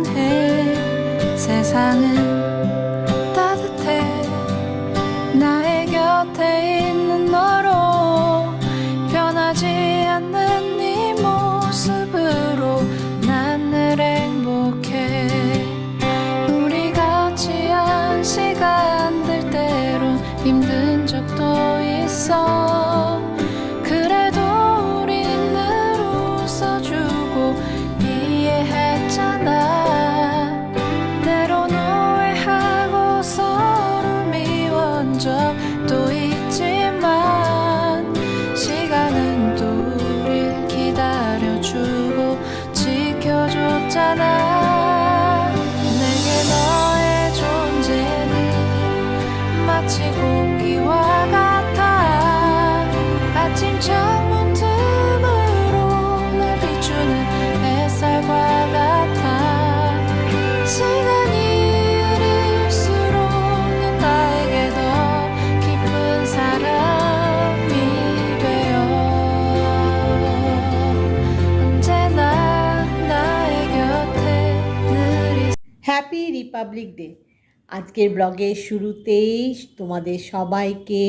해 세상은 따뜻해 나의 곁에 있는 너로 변하지 않는 네 모습으로 난 늘 행복해 우리 같이 한 시간들 때론 힘든 적도 있어 그래도 우린 늘 웃어주고 이해했잖아 때론 오해하고 서로 미워한 적도 있지만 시간은 또 우릴 기다려주고 지켜줬잖아 내게 너의 존재는 마치 공기와 같아 아침 창문 틈으로 날 비추는 햇살과 같아 시간이 흐를수록 넌 나에게 더 깊은 사람이 되어 언제나 나의 곁에 늘 있어 happy Republic day. আজকের ব্লগের শুরুতেই তোমাদের সবাইকে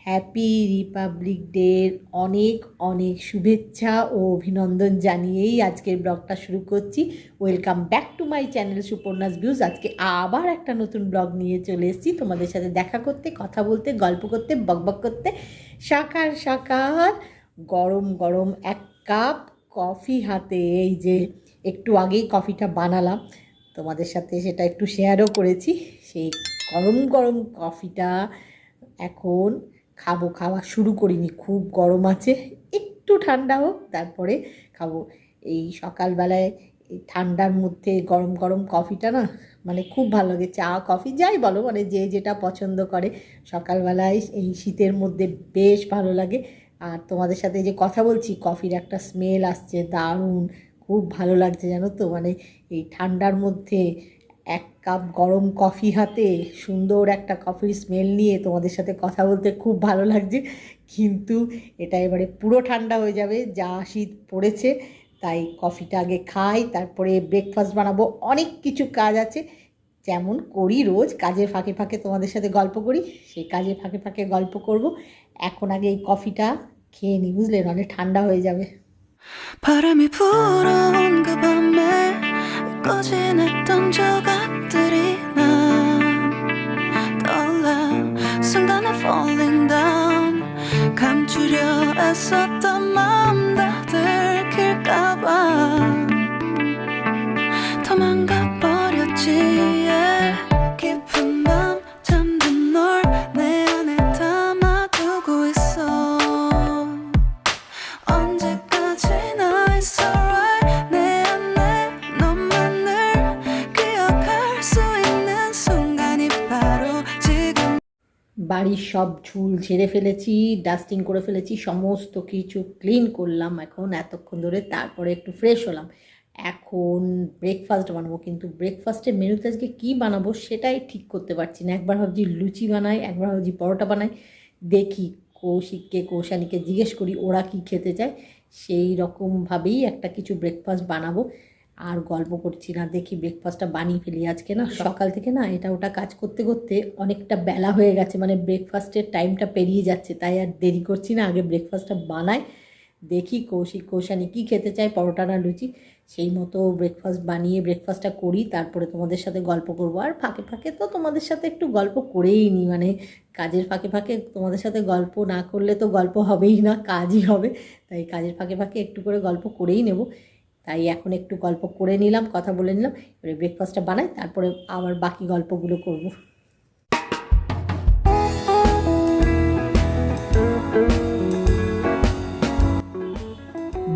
হ্যাপি রিপাবলিক ডের অনেক অনেক শুভেচ্ছা ও অভিনন্দন জানিয়েই আজকের ব্লগটা শুরু করছি। Welcome back to my channel Suparna's views. আজকে আবার একটা নতুন ব্লগ নিয়ে চলে এসেছি তোমাদের সাথে দেখা করতে, কথা বলতে, গল্প করতে, বকবক করতে। সকাল সকাল গরম গরম এক কাপ কফি হাতে, এই যে একটু আগেই কফিটা বানালাম, তোমাদের সাথে সেটা একটু শেয়ারও করেছি। সেই গরম গরম কফিটা এখন খাবো, খাওয়া শুরু করিনি, খুব গরম আছে, একটু ঠান্ডা হোক তারপরে খাবো। এই সকালবেলায় এই ঠান্ডার মধ্যে গরম গরম কফিটা না মানে খুব ভালো লাগে। চা কফি যাই বলো, মানে যে যেটা পছন্দ করে সকালবেলায় এই শীতের মধ্যে বেশ ভালো লাগে। আর তোমাদের সাথে যে কথা বলছি কফির একটা স্মেল আসছে দারুণ, খুব ভালো লাগছে জানো তো। মানে এই ঠান্ডার মধ্যে এক কাপ গরম কফি হাতে সুন্দর একটা কফির স্মেল নিয়ে তোমাদের সাথে কথা বলতে খুব ভালো লাগছে। কিন্তু এটা এবারে পুরো ঠান্ডা হয়ে যাবে, যা শীত পড়েছে। তাই কফিটা আগে খাই, তারপরে ব্রেকফাস্ট বানাবো। অনেক কিছু কাজ আছে, যেমন করি রোজ, কাজের ফাঁকে ফাঁকে তোমাদের সাথে গল্প করি, সেই কাজের ফাঁকে ফাঁকে গল্প করব। এখন আগে এই কফিটা খেয়ে নিই, বুঝলে, নাহলে ঠান্ডা হয়ে যাবে। 바람이 불어온 그 밤에 꺼진했던 조각들이 난 떠올라 순간에 falling down 감추려 애썼던 마음 다 들킬까봐 도망가 버렸지 yeah. 깊은 밤 잠든 널 내 안에 담아두고 있어 언제까지나 it's alright 내 안에 너만을 기억할 수 있는 순간이 바로 지금 বাড়ির সব ঝুল ঝেড়ে ফেলেছি, ডাস্টিং করে ফেলেছি, সমস্ত কিছু ক্লিন করলাম এখন এতক্ষণ ধরে। তারপরে একটু ফ্রেশ হলাম, এখন ব্রেকফাস্ট বানাবো। কিন্তু ব্রেকফাস্টের মেনুতে আজকে কী বানাবো সেটাই ঠিক করতে পারছি না। একবার ভাবছি লুচি বানাই, একবার ভাবছি পরোটা বানাই। দেখি কৌশিককে কৌশানীকে জিজ্ঞেস করি ওরা কি খেতে চায়, সেই রকমভাবেই একটা কিছু ব্রেকফাস্ট বানাবো। আর গল্প করছি না, দেখি ব্রেকফাস্টটা বানিয়ে ফেলি। আজকে না সকাল থেকে না এটা ওটা কাজ করতে করতে অনেকটা বেলা হয়ে গেছে, মানে ব্রেকফাস্টের টাইমটা পেরিয়ে যাচ্ছে। তাই আর দেরি করছি না, আগে ব্রেকফাস্টটা বানাই। দেখি কৌশিক কৌশানী কী খেতে চায়, পরোটা না লুচি, সেই মতো ব্রেকফাস্ট বানিয়ে ব্রেকফাস্টটা করি, তারপরে তোমাদের সাথে গল্প করবো। আর ফাঁকে ফাঁকে তো তোমাদের সাথে একটু গল্প করেই নিই, মানে কাজের ফাঁকে ফাঁকে তোমাদের সাথে গল্প না করলে তো গল্প হবেই না, কাজই হবে। তাই কাজের ফাঁকে ফাঁকে একটু করে গল্প করেই নেব। তাই এখন একটু গল্প করে নিলাম, কথা বলে নিলাম, এবারে ব্রেকফাস্টটা বানাই, তারপরে আবার বাকি গল্পগুলো করব।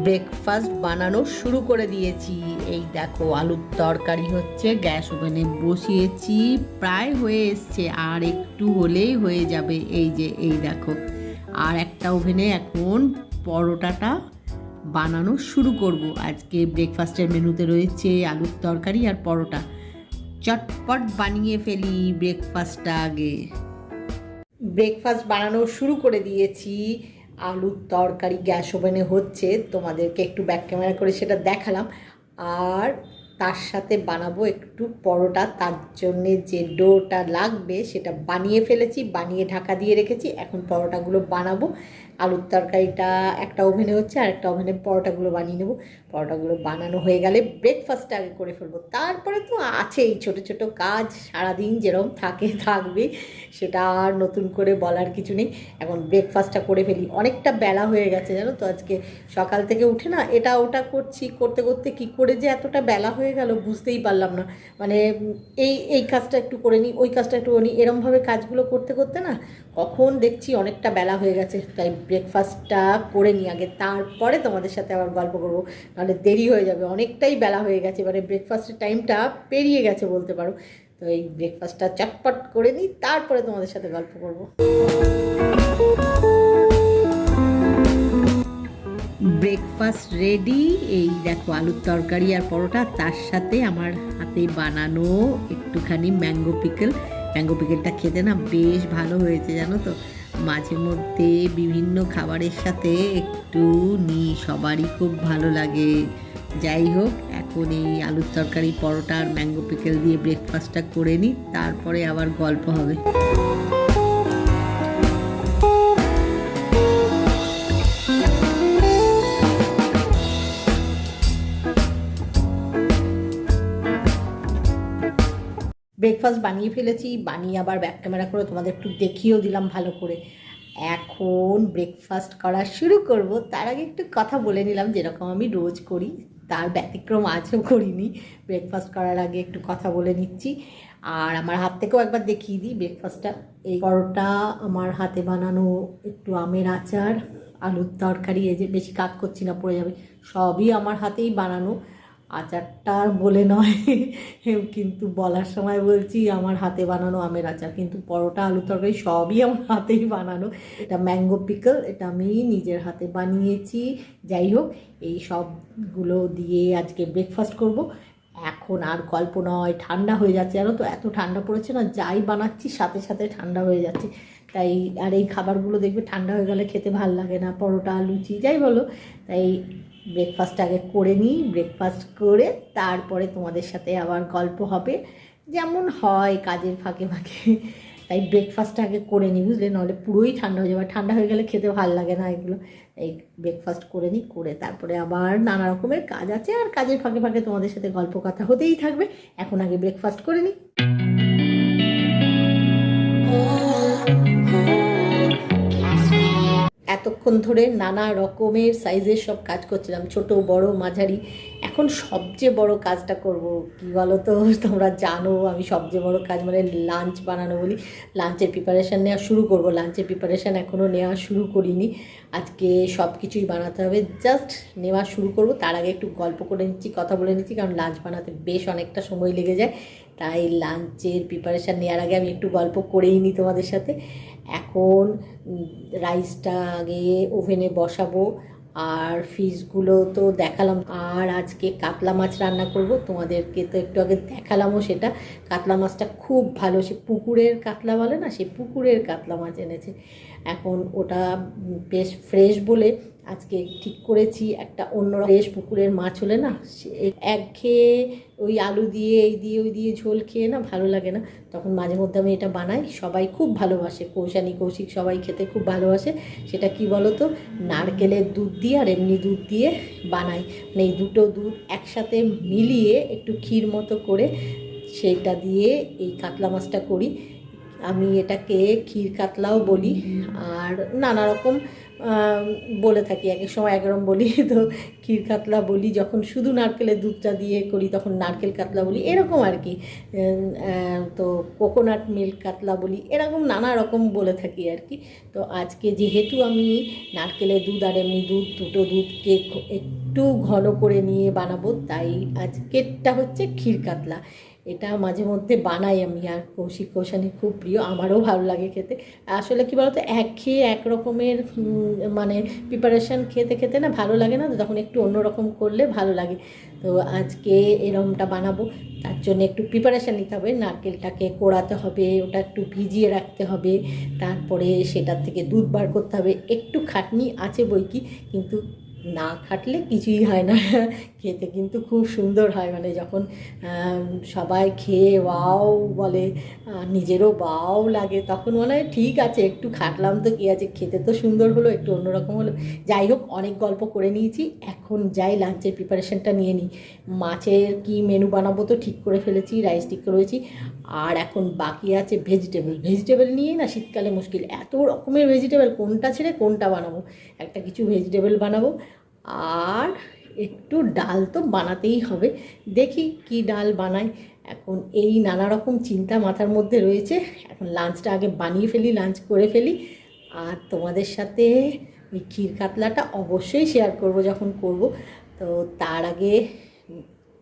ব্রেকফাস্ট বানানো শুরু করে দিয়েছি। এই দেখো আলুর তরকারি হচ্ছে, গ্যাস ওভেনে বসিয়েছি, প্রায় হয়ে এসছে, আর একটু হলেই হয়ে যাবে। এই যে এই দেখো, আর একটা ওভেনে এখন পরোটাটা বানানো শুরু করব। আজকে ব্রেকফাস্টের মেনুতে রয়েছে আলুর তরকারি আর পরোটা। চটপট বানিয়ে ফেলি ব্রেকফাস্টটা আগে। ব্রেকফাস্ট বানানো শুরু করে দিয়েছি। আলুর তরকারি গ্যাস ওভেনে হচ্ছে, তোমাদেরকে একটু ব্যাক ক্যামেরা করে সেটা দেখালাম। আর তার সাথে বানাবো একটু পরোটা। তার জন্যে যে ডোটা লাগবে সেটা বানিয়ে ফেলেছি, বানিয়ে ঢাকা দিয়ে রেখেছি। এখন পরোটাগুলো বানাবো। আলুর তরকারিটা একটা ওভেনে হচ্ছে, আর একটা ওভেনে পরোটাগুলো বানিয়ে নেবো। পরোটাগুলো বানানো হয়ে গেলে ব্রেকফাস্টটা আগে করে ফেলবো, তারপরে তো আছেই ছোটো ছোটো কাজ, সারাদিন যেরকম থাকবে, সেটা আর নতুন করে বলার কিছু নেই। এখন ব্রেকফাস্টটা করে ফেলি। অনেকটা বেলা হয়ে গেছে জানো তো, আজকে সকাল থেকে উঠে না এটা ওটা করতে করতে কী করে যে এতটা বেলা হয়ে গেল বুঝতেই পারলাম না। মানে এই কাজটা একটু করে নিই, ওই কাজটা একটু করে নিই, এরমভাবে কাজগুলো করতে করতে না কখন দেখছি অনেকটা বেলা হয়ে গেছে। তাই ব্রেকফাস্টটা করে নিই আগে, তারপরে তোমাদের সাথে আবার গল্প করবো, নাহলে দেরি হয়ে যাবে। অনেকটাই বেলা হয়ে গেছে, মানে ব্রেকফাস্টের টাইমটা পেরিয়ে গেছে বলতে পারো। তো এই ব্রেকফাস্টটা চটপট করে নিই, তারপরে তোমাদের সাথে গল্প করবো। Breakfast ready. এই দেখো আলুর তরকারি আর পরোটা, তার সাথে আমার হাতে বানানো একটুখানি ম্যাঙ্গো পিকল। ম্যাঙ্গো পিকলটা খেতে না বেশ ভালো হয়েছে জানো তো। মাঝে মধ্যে বিভিন্ন খাবারের সাথে একটু নিই, সবারই খুব ভালো লাগে। যাই হোক, এখন এই আলুর তরকারি, পরোটা আর ম্যাঙ্গো পিকল দিয়ে ব্রেকফাস্টটা করে নিই, তারপরে আবার গল্প হবে। ব্রেকফাস্ট বানিয়ে ফেলেছি, বানিয়ে আবার ব্যাক ক্যামেরা করে তোমাদের একটু দেখিয়েও দিলাম ভালো করে। এখন ব্রেকফাস্ট করা শুরু করব, তার আগে একটু কথা বলে নিলাম, যেরকম আমি রোজ করি তার ব্যতিক্রম আজও করিনি। ব্রেকফাস্ট করার আগে একটু কথা বলে নিচ্ছি, আর আমার হাত থেকেও একবার দেখিয়ে দিই ব্রেকফাস্টটা। এই পরোটা আমার হাতে বানানো, একটু আমের আচার, আলুর তরকারি, এই যে বেশি কাজ করছি না পড়ে যাবে, সবই আমার হাতেই বানানো। আচারটা বলে নয় কিন্তু বলার সময় বলছি আমার হাতে বানানো আমের আচার, কিন্তু পরোটা আলু তরকারি সবই আমার হাতেই বানানো। এটা ম্যাঙ্গো পিকল, এটা আমি নিজের হাতে বানিয়েছি। যাই হোক, এই সবগুলো দিয়ে আজকে ব্রেকফাস্ট করব। এখন আর গল্প নয়, ঠান্ডা হয়ে যাচ্ছে জানো তো, এত ঠান্ডা পড়েছে না, যাই বানাচ্ছি সাথে সাথে ঠান্ডা হয়ে যাচ্ছে। তাই আর এই খাবারগুলো দেখবে ঠান্ডা হয়ে গেলে খেতে ভাল লাগে না, পরোটা লুচি যাই বলো। তাই ব্রেকফাস্ট আগে করে নিই, ব্রেকফাস্ট করে তারপরে তোমাদের সাথে আবার গল্প হবে, যেমন হয় কাজের ফাঁকে ফাঁকে। তাই ব্রেকফাস্ট আগে করে নিই বুঝলে, নাহলে পুরোই ঠান্ডা হয়ে যাবে, ঠান্ডা হয়ে গেলে খেতে ভালো লাগে না এগুলো। এই ব্রেকফাস্ট করে নিই, করে তারপরে আবার নানা রকমের কাজ আছে, আর কাজের ফাঁকে ফাঁকে তোমাদের সাথে গল্প কথা হতেই থাকবে। এখন আগে ব্রেকফাস্ট করে নিই। এতক্ষণ ধরে নানা রকমের সাইজের সব কাজ করছিলাম, ছোট বড় মাঝারি। এখন সবচেয়ে বড় কাজটা করব কি বলো তো, তোমরা জানো আমি সবচেয়ে বড় কাজ মানে লাঞ্চ বানানো বলি। লাঞ্চের প্রিপারেশান নেওয়া শুরু করব। লাঞ্চের প্রিপারেশান এখনও নেওয়া শুরু করিনি, আজকে সব কিছুই বানাতে হবে, জাস্ট নেওয়া শুরু করব। তার আগে একটু গল্প করে নিচ্ছি, কথা বলে নিচ্ছি, কারণ লাঞ্চ বানাতে বেশ অনেকটা সময় লেগে যায়। তাই লাঞ্চের প্রিপারেশান নেওয়ার আগে আমি একটু গল্প করেই নিই তোমাদের সাথে। এখন রাইসটা আগে ওভেনে বসাবো, আর ফিশগুলো তো দেখালাম। আর আজকে কাতলা মাছ রান্না করব, তোমাদেরকে তো একটু আগে দেখালামও সেটা। কাতলা মাছটা খুব ভালো, সে পুকুরের কাতলা বলে না, সে পুকুরের কাতলা মাছ এনেছে। এখন ওটা বেশ ফ্রেশ বলে আজকে ঠিক করেছি একটা অন্য ফ্রেশ পুকুরের মাছ হলে না একঘেয়ে ওই আলু দিয়ে এই দিয়ে ওই দিয়ে ঝোল খেয়ে না ভালো লাগে না। তখন মাঝে মধ্যে আমি এটা বানাই, সবাই খুব ভালোবাসে, কৌশানী কৌশিক সবাই খেতে খুব ভালোবাসে। সেটা কি বলো তো, নারকেলের দুধ দিয়ে আর এমনি দুধ দিয়ে বানাই, মানে এই দুটো দুধ একসাথে মিলিয়ে একটু ক্ষীর মতো করে সেইটা দিয়ে এই কাতলা মাছটা করি। আমি এটাকে ক্ষীর কাতলাও বলি, আর নানা রকম বলে থাকি, এক এক সময় একরকম বলি। তো ক্ষীর কাতলা বলি, যখন শুধু নারকেলের দুধটা দিয়ে করি তখন নারকেল কাতলা বলি, এরকম আর কি। তো কোকোনাট মিল্ক কাতলা বলি, এরকম নানা রকম বলে থাকি আর কি। তো আজকে যেহেতু আমি নারকেলের দুধ আর এমনি দুধ দুটো দুধকে একটু ঘন করে নিয়ে বানাবো, তাই আজকেরটা হচ্ছে ক্ষীর কাতলা। এটা মাঝে মধ্যে বানাই আমি, আর কৌশিক কৌশানী খুব প্রিয়, আমারও ভালো লাগে খেতে। আসলে কী বলতো, একঘেয়ে এক রকমের মানে প্রিপারেশান খেতে খেতে না ভালো লাগে না, তো তখন একটু অন্যরকম করলে ভালো লাগে। তো আজকে এরমটা বানাবো, তার জন্য একটু প্রিপারেশান নিতে হবে। নারকেলটাকে কোড়াতে হবে, ওটা একটু ভিজিয়ে রাখতে হবে, তারপরে সেটার থেকে দুধ বার করতে হবে। একটু খাটনি আছে বই কি, কিন্তু না খাটলে কিছুই হয় না। খেতে কিন্তু খুব সুন্দর হয়, মানে যখন সবাই খেয়ে ওয়াও বলে, নিজেরও ওয়াও লাগে, তখন মনে হয় ঠিক আছে একটু খাটলাম তো কী আছে, খেতে তো সুন্দর হলো, একটু অন্যরকম হলো। যাই হোক, অনেক গল্প করে নিয়েছি, এখন যাই লাঞ্চের প্রিপারেশনটা নিয়ে নিই। মাছের কি মেনু বানাবো তো ঠিক করে ফেলেছি, রাইস ঠিক করেছি। আর এখন বাকি আছে ভেজিটেবল নিয়ে না শীতকালে মুশকিল, এত রকমের ভেজিটেবল, কোনটা ছেড়ে কোনটা বানাবো। একটা কিছু ভেজিটেবল বানাবো, আর একটু ডাল তো বানাতেই হবে। দেখি কি ডাল বানাই, এখন এই নানা রকম চিন্তা মাথার মধ্যে রয়েছে। এখন লাঞ্চটা আগে বানিয়ে ফেলি, লাঞ্চ করে ফেলি, আর তোমাদের সাথে ওই ক্ষীর কাতলাটা অবশ্যই শেয়ার করব যখন করব। তো তার আগে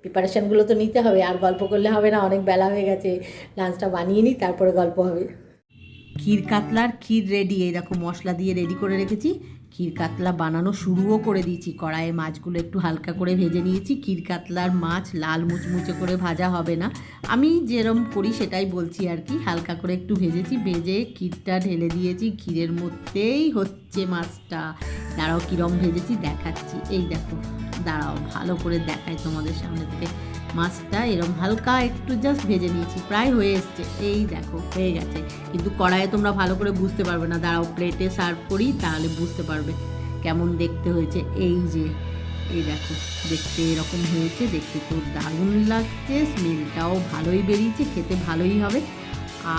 প্রিপারেশানগুলো তো নিতে হবে, আর গল্প করলে হবে না, অনেক বেলা হয়ে গেছে। লাঞ্চটা বানিয়ে নিই, তারপরে গল্প হবে। ক্ষীর কাতলার ক্ষীর রেডি, এই দেখো মশলা দিয়ে রেডি করে রেখেছি। ক্ষীর কাতলা বানানো শুরুও করে দিয়েছি, কড়াইয়ে মাছগুলো একটু হালকা করে ভেজে নিয়েছি। ক্ষীর কাতলার মাছ লাল মুচমুচে করে ভাজা হবে না, আমি যেরম করি সেটাই বলছি আর কি। হালকা করে একটু ভেজেছি, ভেজে ক্ষীরটা ঢেলে দিয়েছি, ক্ষীরের মধ্যেই হচ্ছে মাছটা। দাঁড়াও কীরম ভেজেছি দেখাচ্ছি, এই দেখো, দাঁড়াও ভালো করে দেখাই তোমাদের সামনে থেকে। মাছটা এরম হালকা একটু জাস্ট ভেজে নিয়েছি, প্রায় হয়ে এসছে, এই দেখো হয়ে গেছে। কিন্তু কড়াইয়ে তোমরা ভালো করে বুঝতে পারবে না, দাঁড়াও প্লেটে সার্ভ করি তাহলে বুঝতে পারবে কেমন দেখতে হয়েছে। এই যে এই দেখো, দেখতে এরকম হয়েছে, দেখতে তো দারুণ লাগছে, স্মেলটাও ভালোই বেরিয়েছে, খেতে ভালোই হবে।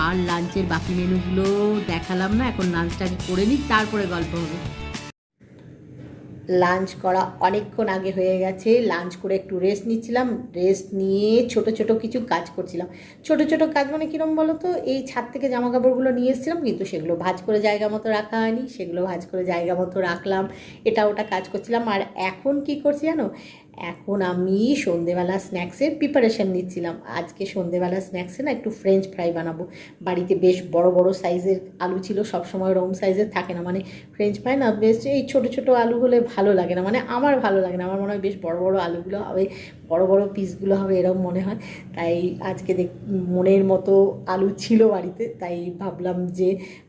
আর লাঞ্চের বাকি মেনুগুলো দেখালাম না, এখন লাঞ্চটাকে করে নিই, তারপরে গল্প হবে। লাঞ্চ করা অনেকক্ষণ আগে হয়ে গেছে, লাঞ্চ করে একটু রেস্ট নিচ্ছিলাম, রেস্ট নিয়ে ছোট ছোট কিছু কাজ করছিলাম। ছোট ছোট কাজ মানে কীরকম বলো তো, এই ছাদ থেকে জামা কাপড়গুলো নিয়ে এসেছিলাম, কিন্তু সেগুলো ভাঁজ করে জায়গা মতো রাখা হয়নি, সেগুলো ভাঁজ করে জায়গা মতো রাখলাম, এটা ওটা কাজ করছিলাম। আর এখন কি করছি জানো, এখন আমি সন্ধেবেলা স্ন্যাক্সের প্রিপারেশান নিচ্ছিলাম। আজকে সন্ধেবেলা স্ন্যাক্সে না একটু ফ্রেঞ্চ ফ্রাই বানাবো। বাড়িতে বেশ বড় বড় সাইজের আলু ছিল, সবসময় রকম সাইজের থাকে না, মানে ফ্রেঞ্চ ফ্রাই না বেশ এই ছোটো ছোটো আলু হলে ভালো লাগে না, মানে আমার ভালো লাগে না, আমার মনে হয় বেশ বড় বড় আলুগুলো হবে, বড় বড় পিসগুলো হবে, এরকম মনে হয়। তাই আজকে মনের মতো আলু ছিল বাড়িতে, তাই ভাবলাম যে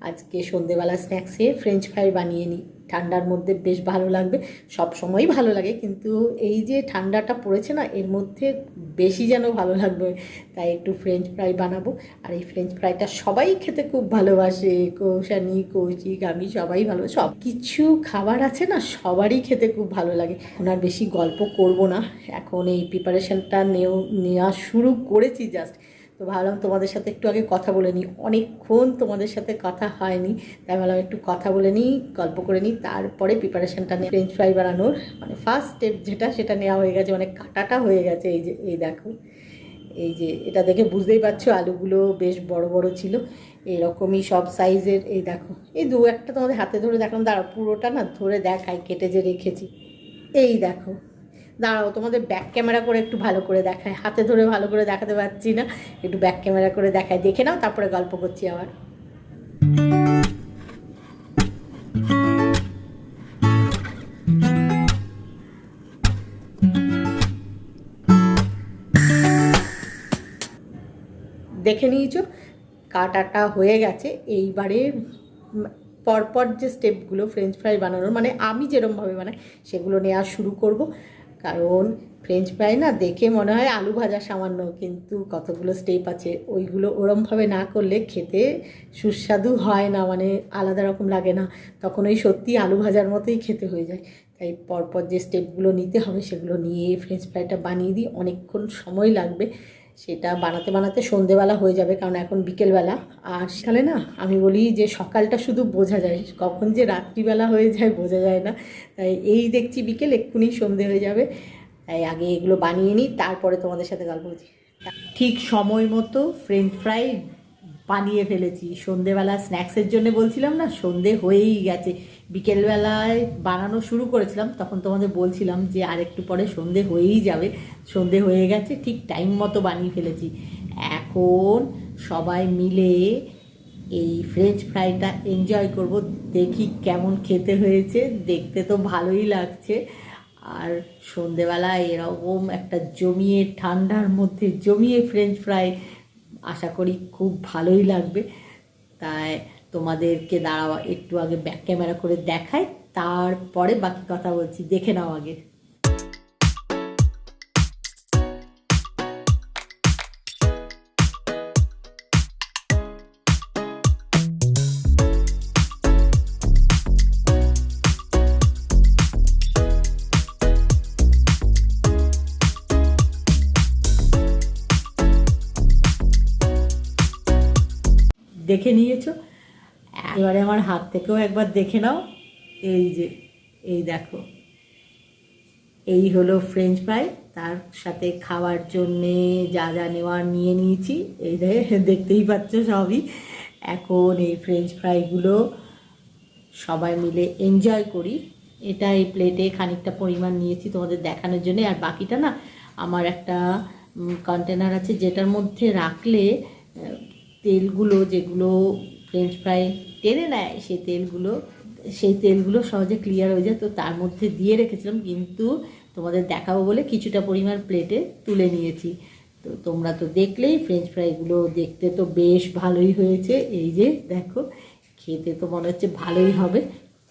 আজকে সন্ধেবেলা স্ন্যাক্সে ফ্রেঞ্চ ফ্রাই বানিয়ে নিই, ঠান্ডার মধ্যে বেশ ভালো লাগবে। সব সময়ই ভালো লাগে, কিন্তু এই যে ঠান্ডাটা পড়েছে না, এর মধ্যে বেশি যেন ভালো লাগবে, তাই একটু ফ্রেঞ্চ ফ্রাই বানাবো। আর এই ফ্রেঞ্চ ফ্রাইটা সবাই খেতে খুব ভালোবাসে, কৌশানি কৌশিক আমি সবাই ভালো, সব কিছু খাবার আছে না সবারই খেতে খুব ভালো লাগে। এখন আর বেশি গল্প করব না, এখন এই প্রিপারেশানটা নেওয়া শুরু করেছি জাস্ট। তো ভাবলাম তোমাদের সাথে একটু আগে কথা বলে নিই, অনেকক্ষণ তোমাদের সাথে কথা হয়নি, তাই ভাবলাম একটু কথা বলে নিই, গল্প করে নিই, তারপরে প্রিপারেশানটা নিয়ে ফ্রেঞ্চ ফ্রাই বানানোর মানে ফার্স্ট স্টেপ যেটা, সেটা নেওয়া হয়ে গেছে, মানে কাটাটা হয়ে গেছে। এই যে এই দেখো, এই যে এটা দেখে বুঝতেই পারছো আলুগুলো বেশ বড় বড় ছিল, এরকমই সব সাইজের। এই দেখো, এই দু একটা তোমাদের হাতে ধরে দেখলাম, দাঁড়াও পুরোটা না ধরে দেখাই, কেটে যে রেখেছি। এই দেখো, দাঁড়াও তোমাদের ব্যাক ক্যামেরা করে একটু ভালো করে দেখায়, হাতে ধরে ভালো করে দেখাতে পারছি না, একটু ব্যাক ক্যামেরা করে দেখায়, দেখে নাও, তারপরে গল্প করছি আবার। দেখে নিয়েছো কাটাটা হয়ে গেছে। এইবারে পরপর যে স্টেপগুলো ফ্রেঞ্চ ফ্রাই বানানোর, মানে আমি যেরমভাবে বানাই সেগুলো নেওয়া শুরু করব। কারণ ফ্রেঞ্চ ফ্রাই না দেখে মনে হয় আলু ভাজা সামান্য, কিন্তু কতগুলো স্টেপ আছে, ওইগুলো ওরমভাবে না করলে খেতে সুস্বাদু হয় না, মানে আলাদা রকম লাগে না, তখন ওই সত্যি আলু ভাজার মতোই খেতে হয়ে যায়। তাই পরপর যে স্টেপগুলো নিতে হবে সেগুলো নিয়ে ফ্রেঞ্চ ফ্রাইটা বানিয়ে দিই, অনেকক্ষণ সময় লাগবে, সেটা বানাতে বানাতে সন্ধেবেলা হয়ে যাবে, কারণ এখন বিকেলবেলা। আর সেখানে না আমি বলি যে সকালটা শুধু বোঝা যায়, কখন যে রাত্রিবেলা হয়ে যায় বোঝা যায় না। তাই এই দেখছি বিকেল, এক্ষুনি সন্ধে হয়ে যাবে, তাই আগে এগুলো বানিয়ে নিই, তারপরে তোমাদের সাথে গল্প করছি। ঠিক সময় মতো ফ্রেঞ্চ ফ্রাই বানিয়ে ফেলেছি। সন্ধেবেলা স্ন্যাক্সের জন্য বলছিলাম না, সন্ধে হয়েই গেছে, বিকেলবেলায় বানানো শুরু করেছিলাম, তখন তোমাদের বলছিলাম যে আরেকটু পরে সন্ধে হয়েই যাবে, সন্ধে হয়ে গেছে, ঠিক টাইম মতো বানিয়ে ফেলেছি। এখন সবাই মিলে এই ফ্রেঞ্চ ফ্রাইটা এনজয় করব, দেখি কেমন খেতে হয়েছে, দেখতে তো ভালোই লাগছে। আর সন্ধেবেলা এরকম একটা জমিয়ে ঠান্ডার মধ্যে জমিয়ে ফ্রেঞ্চ ফ্রাই আশা করি খুব ভালোই লাগবে। তাই তোমাদেরকে দাঁড়াও একটু আগে ব্যাক ক্যামেরা করে দেখাই, তারপরে বাকি কথা বলছি, দেখে নাও আগে। দেখে নিয়েছো, এবারে আমার হাত থেকেও একবার দেখে নাও। এই যে, এই দেখো, এই হলো ফ্রেঞ্চ ফ্রাই, তার সাথে খাওয়ার জন্যে যা যা নেওয়ার নিয়ে নিয়েছি, এই দেখতেই পাচ্ছ সবই। এখন এই ফ্রেঞ্চ ফ্রাইগুলো সবাই মিলে এনজয় করি। এটা এই প্লেটে খানিকটা পরিমাণ নিয়েছি তোমাদের দেখানোর জন্য, আর বাকিটা না আমার একটা কন্টেনার আছে যেটার মধ্যে রাখলে তেলগুলো, যেগুলো ফ্রেঞ্চ ফ্রাই টেনে নেয়, সেই তেলগুলো সহজে ক্লিয়ার হয়ে যায়। তো তার মধ্যে দিয়ে রেখেছিলাম, কিন্তু তোমাদের দেখাবো বলে কিছুটা পরিমাণ প্লেটে তুলে নিয়েছি। তো তোমরা তো দেখলেই ফ্রেঞ্চ ফ্রাইগুলো দেখতে তো বেশ ভালোই হয়েছে। এই যে দেখো, খেতে তো মনে হচ্ছে ভালোই হবে।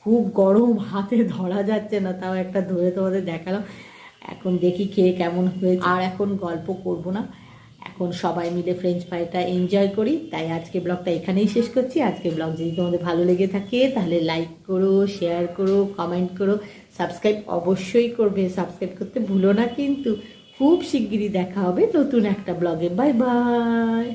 খুব গরম, হাতে ধরা যাচ্ছে না, তাও একটা ধরে তোমাদের দেখালাম। এখন দেখি খেয়ে কেমন হয়েছে। আর এখন গল্প করব না, এখন সবাই মিলে ফ্রেঞ্চ ফ্রাইটা এনজয় করি। তাই আজকে ব্লগটা এখানেই শেষ করছি। আজকে ব্লগ যদি তোমাদের ভালো লেগে থাকে তাহলে লাইক করো, শেয়ার করো, কমেন্ট করো, সাবস্ক্রাইব অবশ্যই করবে। সাবস্ক্রাইব করতে ভুলো না কিন্তু। খুব শিগগিরই দেখা হবে নতুন একটা ব্লগে। Bye bye.